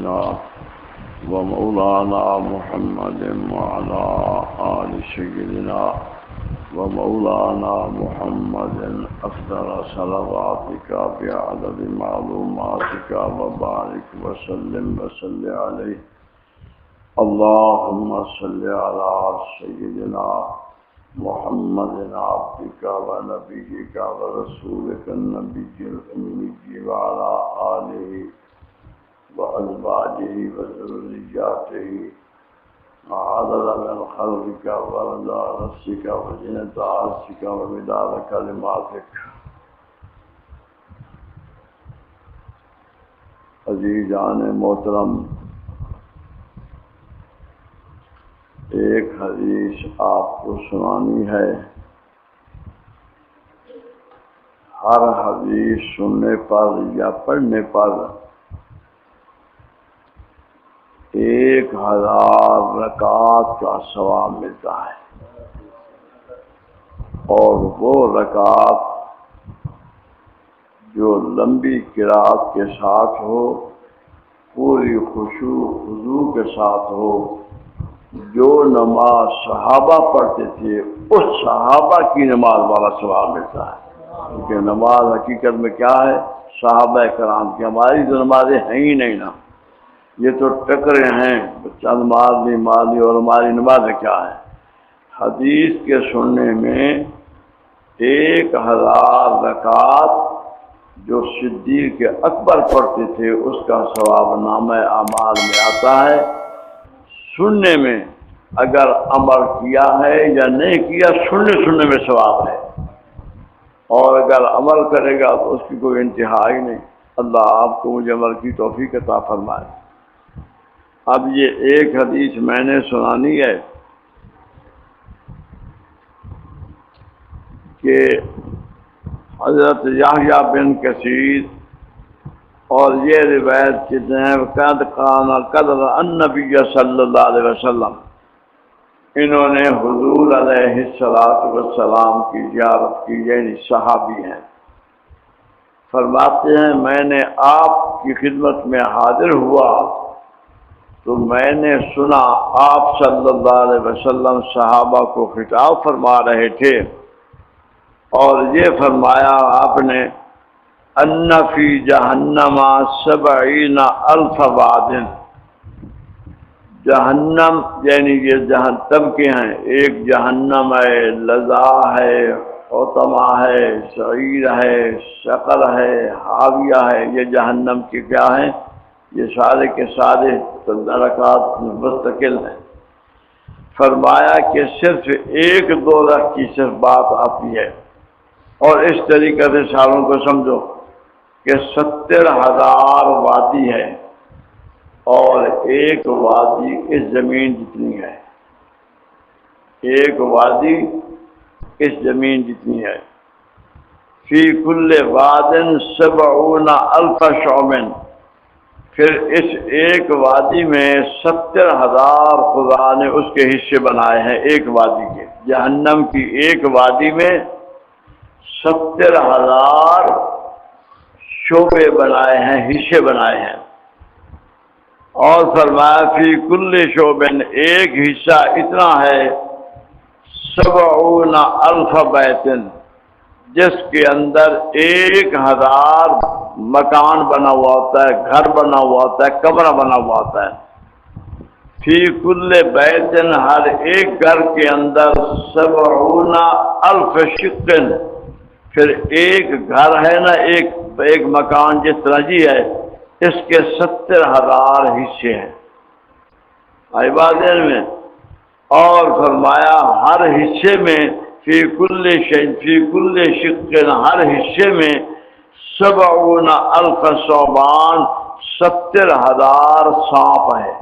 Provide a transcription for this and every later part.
سيدنا ومولانا محمد وعلى آل سيدنا ومولانا محمد أفضل صلواتك بعدد معلوماتك وبارك وسلم وصل عليه اللهم صل على سيدنا محمد عبدك ونبيك ورسولك النبي الأمي وعلى آله وأزواجه وذرياته عدد من خلقك ورضا نفسك وزنة عرشك ومداد كلماتك. عزیزان محترم، ایک حدیث آپ کو سنانی ہے. ہر حدیث سننے پر یا پڑھنے پر 1000 رکعت کا ثواب ملتا ہے، اور وہ رکعت جو لمبی قرات کے ساتھ ہو، پوری خشوع خضوع کے ساتھ ہو، جو نماز صحابہ پڑھتے تھے اس صحابہ کی نماز والا ثواب ملتا ہے. کیونکہ نماز حقیقت میں کیا ہے؟ صحابہ کرام کی. ہماری تو نمازیں ہیں ہی نہیں نا، یہ تو ٹکرے ہیں، چند مالی اور ہماری نمازیں کیا ہیں. حدیث کے سننے میں 1000 رکعت جو صدیق اکبر پڑھتے تھے اس کا ثواب نامہ اعمال میں آتا ہے. سننے میں اگر عمل کیا ہے یا نہیں کیا، سننے میں ثواب ہے، اور اگر عمل کرے گا تو اس کی کوئی انتہا ہی نہیں. اللہ آپ کو مجھے عمل کی توفیق عطا فرمائے. اب یہ ایک حدیث میں نے سنانی ہے کہ حضرت یحییٰ بن کثیر اور یہ روایت کہتے ہیں قد کان قدر النبی صلی اللہ علیہ وسلم، انہوں نے حضور علیہ السلام کی زیارت کی، یعنی صحابی ہیں. فرماتے ہیں میں نے آپ کی خدمت میں حاضر ہوا تو میں نے سنا آپ صلی اللہ علیہ وسلم صحابہ کو خطاب فرما رہے تھے، اور یہ فرمایا آپ نے ان فی جہنم 70,000 واد. جہنم یعنی یہ جہنم کے ہیں، ایک جہنم ہے، لظا ہے، حطمہ ہے، سعیر ہے، شقر ہے، حاویہ ہے. یہ جہنم کے کیا ہیں؟ یہ سارے کے سارے درکات مستقل ہیں. فرمایا کہ صرف 1-2 رکھ کی صرف بات آتی ہے، اور اس طریقے سے سالوں کو سمجھو کہ 70,000 وادی ہے، اور ایک وادی اس زمین جتنی ہے، ایک وادی اس زمین جتنی ہے. فی کل واد 70,000 شعب. پھر اس ایک وادی میں 70,000 خدا نے اس کے حصے بنائے ہیں. ایک وادی کے، جہنم کی ایک وادی میں 70,000 شعبے بنائے ہیں، حصے بنائے ہیں. اور فرمایا فی کل شعبن، ایک حصہ اتنا ہے 70,000 بیت، جس کے اندر 1000 مکان بنا ہوا ہوتا ہے، گھر بنا ہوا ہوتا ہے، کمرہ بنا ہوا ہوتا ہے. فی کل بیت، ہر ایک گھر کے اندر 70,000 شق. پھر ایک گھر ہے نا، ایک مکان جس طرح جی ہے، اس کے 70,000 حصے ہیں. آئی بات میں. اور فرمایا ہر حصے میں فی کل شق، ہر حصے میں 70,000 ثعبان، 70,000 سانپ ہے.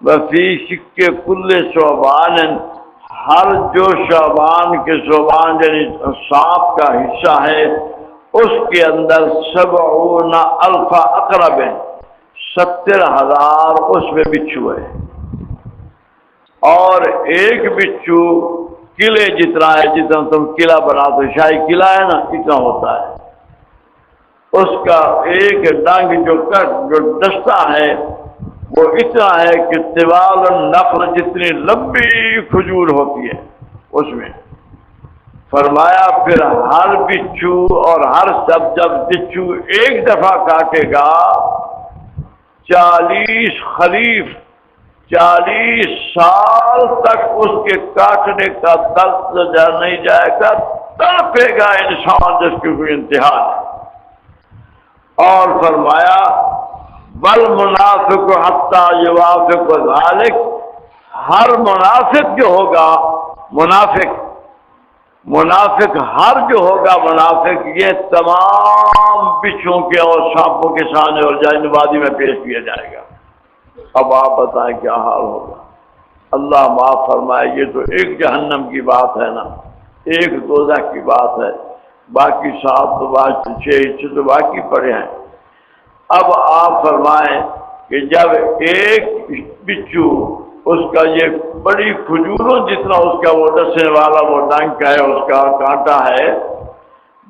وفی شق کل ثعبان، ہر جو ثعبان یعنی سانپ کا حصہ ہے اس کے اندر 70,000 عقرب ہیں، 70,000 اس میں بچھو ہے. اور ایک بچھو قلعے جتنا ہے، جتنا تم قلعہ بنا تو شاہی قلعہ ہے نا، اتنا ہوتا ہے. اس کا ایک ڈنگ جو ڈستا ہے وہ اتنا ہے کہ طوال النخل جتنی لمبی کھجور ہوتی ہے اس میں۔ فرمایا پھر ہر بچھو اور ہر جب بچھو ایک دفعہ کاٹے گا 40 خریف 40 سال تک اس کے کاٹنے کا درد نہیں جائے گا، تڑپے گا انسان جس کی کوئی انتہا نہیں۔ اور فرمایا بل منافق حتی یوافق ذالک، ہر منافق جو ہوگا منافق ہر جو ہوگا منافق یہ تمام بچھوں کے اور سانپوں کے سامنے اور جائن وادی میں پیش کیا جائے گا۔ اب آپ بتائیں کیا حال ہوگا؟ اللہ معاف فرمائے، یہ تو ایک جہنم کی بات ہے نا، ایک دوزخ کی بات ہے، باقی 7 تو 6 تو باقی پڑے ہیں۔ اب آپ فرمائیں کہ جب ایک بچھو اس کا یہ بڑی کھجوروں جتنا اس کا وہ ڈسنے والا وہ ڈنک ہے، اس کا کانٹا ہے،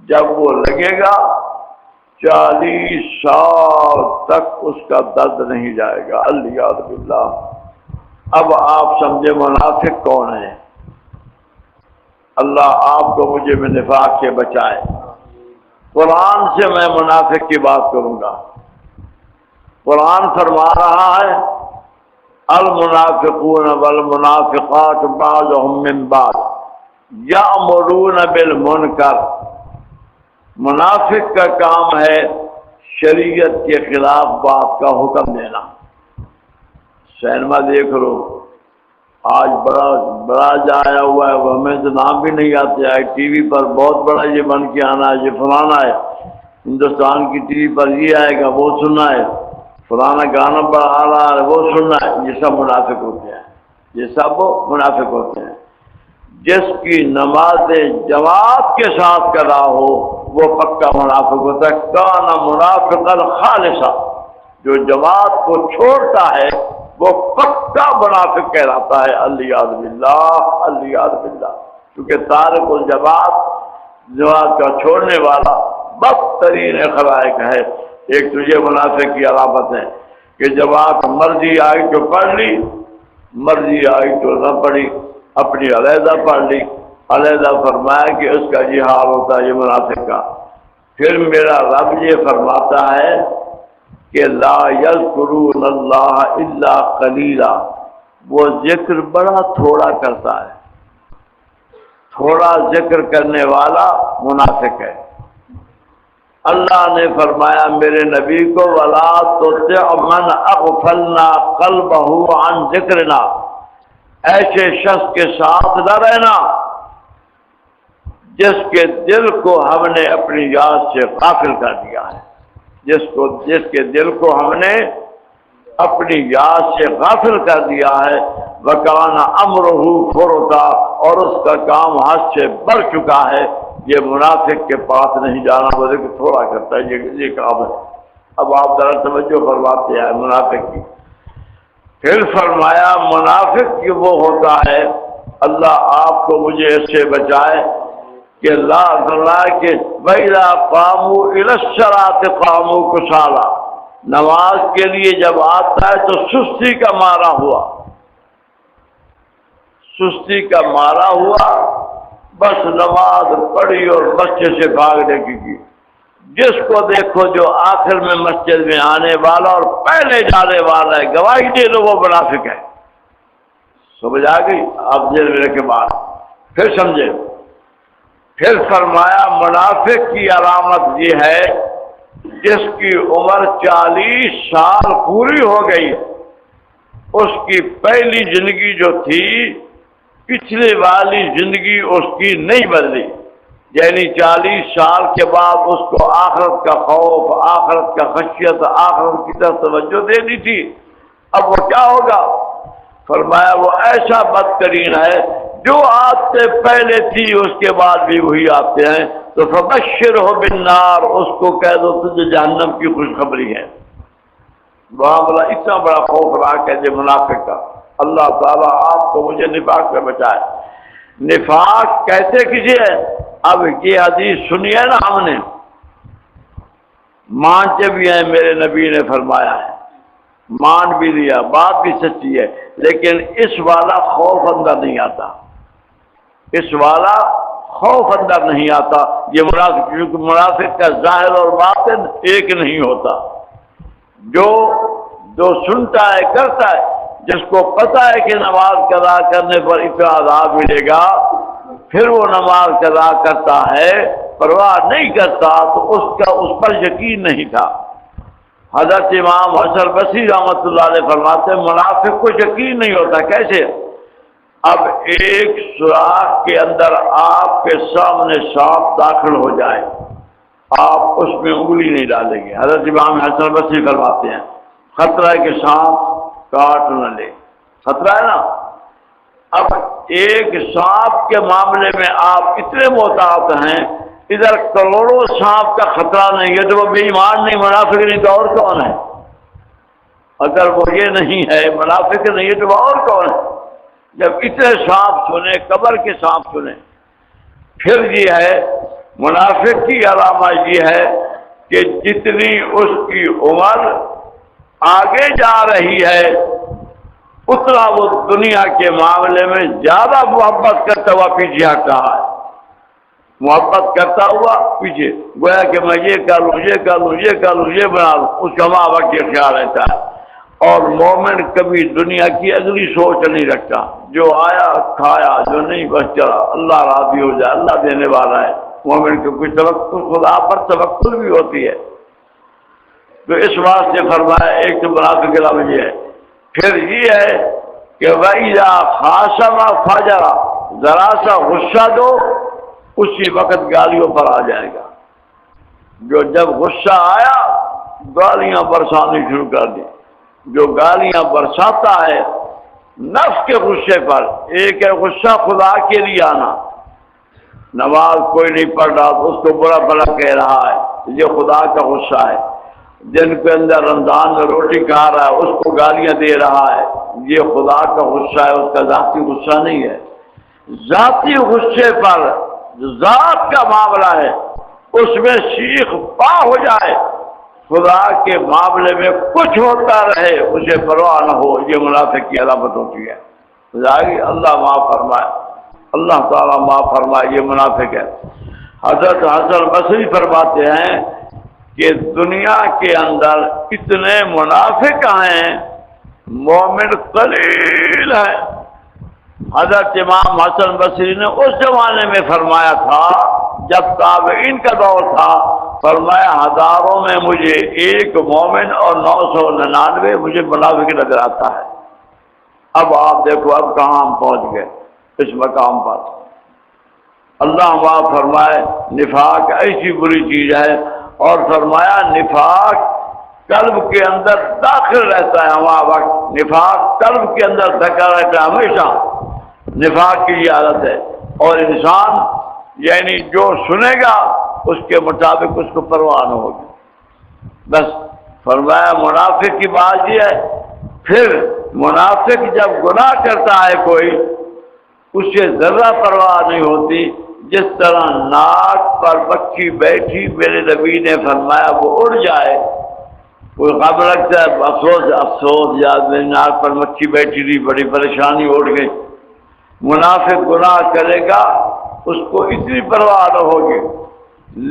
جب وہ لگے گا 40 سال تک اس کا درد نہیں جائے گا۔ الیاذ باللہ۔ اب آپ سمجھے منافق کون ہے؟ اللہ آپ کو مجھے میں نفاق سے بچائے۔ قرآن سے میں منافق کی بات کروں گا۔ قرآن فرما رہا ہے المنافقون والمنافقات بعضهم من بعض یأمرون بالمنکر۔ منافق کا کام ہے شریعت کے خلاف بات کا حکم دینا۔ سینما دیکھ لو، آج بڑا جایا ہوا ہے، وہ ہمیں تو نام بھی نہیں آتے ہے، ٹی وی پر بہت بڑا یہ بن کے آنا ہے، یہ فلانا ہے، ہندوستان کی ٹی وی پر یہ آئے گا، وہ سننا ہے، فلانا گانا بڑا آ رہا ہے، وہ سننا ہے۔ یہ سب منافق ہوتے ہیں، یہ سب منافق ہوتے ہیں۔ جس کی نماز جماعت کے ساتھ کرا ہو وہ پکا منافق ہوتا ہے۔ کان منافقا خالصا، جو جماعت کو چھوڑتا ہے وہ پکا منافق کہلاتا ہے۔ الیاذ باللہ، الیاذ باللہ۔ کیونکہ تارک جماعت کا چھوڑنے والا بدترین خلائق ہے۔ ایک تو یہ منافق کی علامت ہے کہ جماعت مرضی آئی تو پڑھ لی، مرضی آئی تو نہ پڑھی، اپنی علیحدہ پڑھ لی، علیحدہ فرمایا کہ اس کا یہ حال ہوتا ہے یہ منافق کا۔ پھر میرا رب یہ فرماتا ہے کہ لا یذکرون اللہ الا قلیلا، وہ ذکر بڑا تھوڑا کرتا ہے، تھوڑا ذکر کرنے والا منافق ہے۔ اللہ نے فرمایا میرے نبی کو وَلَا تُطِعْ مَنْ أَغْفَلْنَا قَلْبَهُ عَنْ ذِكْرِنَا، ایسے شخص کے ساتھ نہ رہنا جس کے دل کو ہم نے اپنی یاد سے غافل کر دیا ہے، جس کے دل کو ہم نے اپنی یاد سے غافل کر دیا ہے۔ وَكَانَ أَمْرُهُ فُرُطًا، اور اس کا کام حد سے بڑھ چکا ہے۔ یہ منافق کے پاس نہیں جانا، وہ ذکر تھوڑا کرتا ہے، یہ کام ہے۔ اب آپ ذرا توجہ فرماتے ہیں منافق کی۔ پھر فرمایا منافق کی وہ ہوتا ہے، اللہ آپ کو مجھے اس سے بچائے کہ اللہ کے وَإِذَا قَامُوا إِلَى الصَّلَاةِ قَامُوا كُسَالَىٰ، نماز کے لیے جب آتا ہے تو سستی کا مارا ہوا، سستی کا مارا ہوا، بس نماز پڑھی اور مسجد سے بھاگنے کی۔ جس کو دیکھو جو آخر میں مسجد میں آنے والا اور پہلے جانے والا ہے، گواہی دے دو وہ منافق ہے۔ سمجھ آ گئی؟ آپ جیل میں کے بعد پھر سمجھے۔ پھر فرمایا منافق کی علامت یہ ہے جس کی عمر 40 سال پوری ہو گئی، اس کی پہلی زندگی جو تھی پچھلے والی زندگی اس کی نہیں بدلی، یعنی 40 سال کے بعد اس کو آخرت کا خوف، آخرت کا خشیت، آخرت کی طرف توجہ دینی تھی۔ اب وہ کیا ہوگا؟ فرمایا وہ ایسا بدترین ہے جو آج سے پہلے تھی اس کے بعد بھی وہی آتے ہیں، تو فبشرہ بالنار، اس کو کہہ دو تجھے جہنم کی خوشخبری ہے۔ وہاں بولا اتنا بڑا خوف رہا کہ منافق کا۔ اللہ تعالیٰ آپ کو مجھے نفاق سے بچائے۔ نفاق کہتے کسی ہے؟ اب یہ حدیث سنی ہے نا ہم نے، مانتے بھی ہیں، میرے نبی نے فرمایا ہے، مان بھی لیا، بات بھی سچی ہے، لیکن اس والا خوف اندر نہیں آتا، اس والا خوف اندر نہیں آتا۔ یہ منافق، کیونکہ منافق کا ظاہر اور باطن ایک نہیں ہوتا۔ جو سنتا ہے کرتا ہے، جس کو پتا ہے کہ نماز قضا کرنے پر اتنا عذاب ملے گا، پھر وہ نماز قضا کرتا ہے، پرواہ نہیں کرتا، تو اس پر یقین نہیں تھا۔ حضرت امام حسن بصری رحمۃ اللہ علیہ فرماتے ہیں منافق کو یقین نہیں ہوتا۔ کیسے؟ اب ایک سوراخ کے اندر آپ کے سامنے سانپ داخل ہو جائے، آپ اس میں انگلی نہیں ڈالیں گے۔ حضرت امام حسن بصری فرماتے ہیں خطرہ ہے کہ سانپ کاٹ نہ لے، خطرہ ہے نا۔ اب ایک سانپ کے معاملے میں آپ اتنے محتاط ہیں، ادھر کروڑوں سانپ کا خطرہ نہیں ہے، تو وہ بے ایمان نہیں، منافق نہیں، تو اور کون ہے؟ اگر وہ یہ نہیں ہے، منافق نہیں ہے، تو وہ اور کون ہے؟ جب اتنے سانپ سنے، قبر کے سانپ سنے، پھر یہ ہے منافق کی علامہ یہ ہے کہ جتنی اس کی عمر آگے جا رہی ہے، اتنا وہ دنیا کے معاملے میں زیادہ محبت کرتا ہوا پیچھے ہٹ رہا ہے، محبت کرتا ہوا پیچھے، گویا کہ میں یہ کر لوں، یہ کر لوں، یہ کر لوں، یہ بنا لوں، اس کا ماں باپ کے خیال رہتا ہے۔ اور مومن کبھی دنیا کی اگلی سوچ نہیں رکھتا، جو آیا کھایا، جو نہیں بس چلا، اللہ راضی ہو جائے، اللہ دینے والا ہے۔ مومن کو کوئی توکل، خدا پر توکل بھی ہوتی ہے۔ تو اس واسطے فرمایا ایک تو منافق کا لفظ یہ ہے۔ پھر یہ ہے کہ وَإِذَا خَاصَمَ فَجَرَ، ذرا سا غصہ دو اسی وقت گالیوں پر آ جائے گا۔ جو جب غصہ آیا گالیاں برسانی شروع کر دی۔ جو گالیاں برساتا ہے نفس کے غصے پر، ایک ہے غصہ خدا کے لیے آنا، نماز کوئی نہیں پڑھ رہا تو اس کو برا بھلا کہہ رہا ہے، یہ خدا کا غصہ ہے۔ جن کے اندر رمضان میں روٹی کھا رہا ہے اس کو گالیاں دے رہا ہے، یہ خدا کا غصہ ہے، اس کا ذاتی غصہ نہیں ہے۔ ذاتی غصے پر جو ذات کا معاملہ ہے اس میں سیخ پا ہو جائے، خدا کے معاملے میں کچھ ہوتا رہے اسے پرواہ نہ ہو، یہ منافق کی علامت ہوتی ہے۔ اللہ معاف فرمائے، اللہ تعالیٰ معاف فرمائے، یہ منافق ہے۔ حضرت حسن بصری فرماتے ہیں کہ دنیا کے اندر اتنے منافق ہیں، مومن قلیل ہے۔ حضرت امام حسن بصری نے اس زمانے میں فرمایا تھا جب تابعین کا دور تھا، فرمایا ہزاروں میں مجھے ایک مومن اور 999 مجھے منافق نظر آتا ہے۔ اب آپ دیکھو اب کہاں ہم پہنچ گئے اس مقام پر۔ اللہ معاف فرمائے، نفاق ایسی بری چیز ہے، اور فرمایا نفاق قلب کے اندر داخل رہتا ہے ہمارا وقت، نفاق قلب کے اندر دھکا رہتا ہے ہمیشہ، نفاق کی یہ عادت ہے۔ اور انسان یعنی جو سنے گا اس کے مطابق اس کو پرواہ نہ ہوگی۔ بس فرمایا منافق کی بات یہ ہے۔ پھر منافق جب گناہ کرتا ہے کوئی، اسے ذرہ پرواہ نہیں ہوتی، جس طرح ناک پر مکھی بیٹھی میرے نبی نے فرمایا وہ اڑ جائے، کوئی غم لگتا ہے افسوس افسوس یاد میری ناک پر مکھی بیٹھی تھی، بڑی پریشانی اڑ گئی۔ منافق گناہ کرے گا اس کو اتنی پرواہ نہ ہوگی،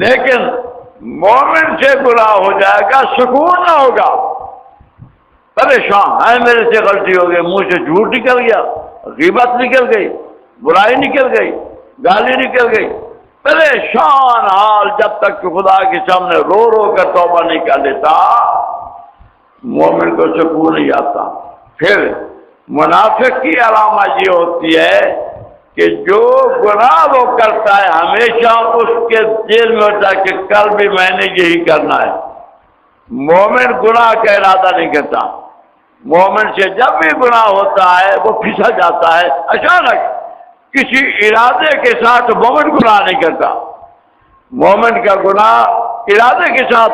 لیکن مومن سے گناہ ہو جائے گا سکون نہ ہوگا، پریشان ہے میرے سے غلطی ہو گئی، منہ سے جھوٹ نکل گیا، غیبت نکل گئی، برائی نکل گئی، گالی نکل گئی، پریشان حال جب تک کہ خدا کے سامنے رو رو کر توبہ نہیں کر لیتا، مومن کو سکون نہیں آتا۔ پھر منافق کی علامت یہ ہوتی ہے کہ جو گناہ وہ کرتا ہے ہمیشہ اس کے دل میں ہوتا ہے کہ کل بھی میں نے یہی کرنا ہے۔ مومن گناہ کا ارادہ نہیں کرتا، مومن سے جب بھی گناہ ہوتا ہے وہ پھسا جاتا ہے، اچانک کسی ارادے کے ساتھ مومن گناہ نہیں کرتا۔ مومن کا گناہ ارادے کے ساتھ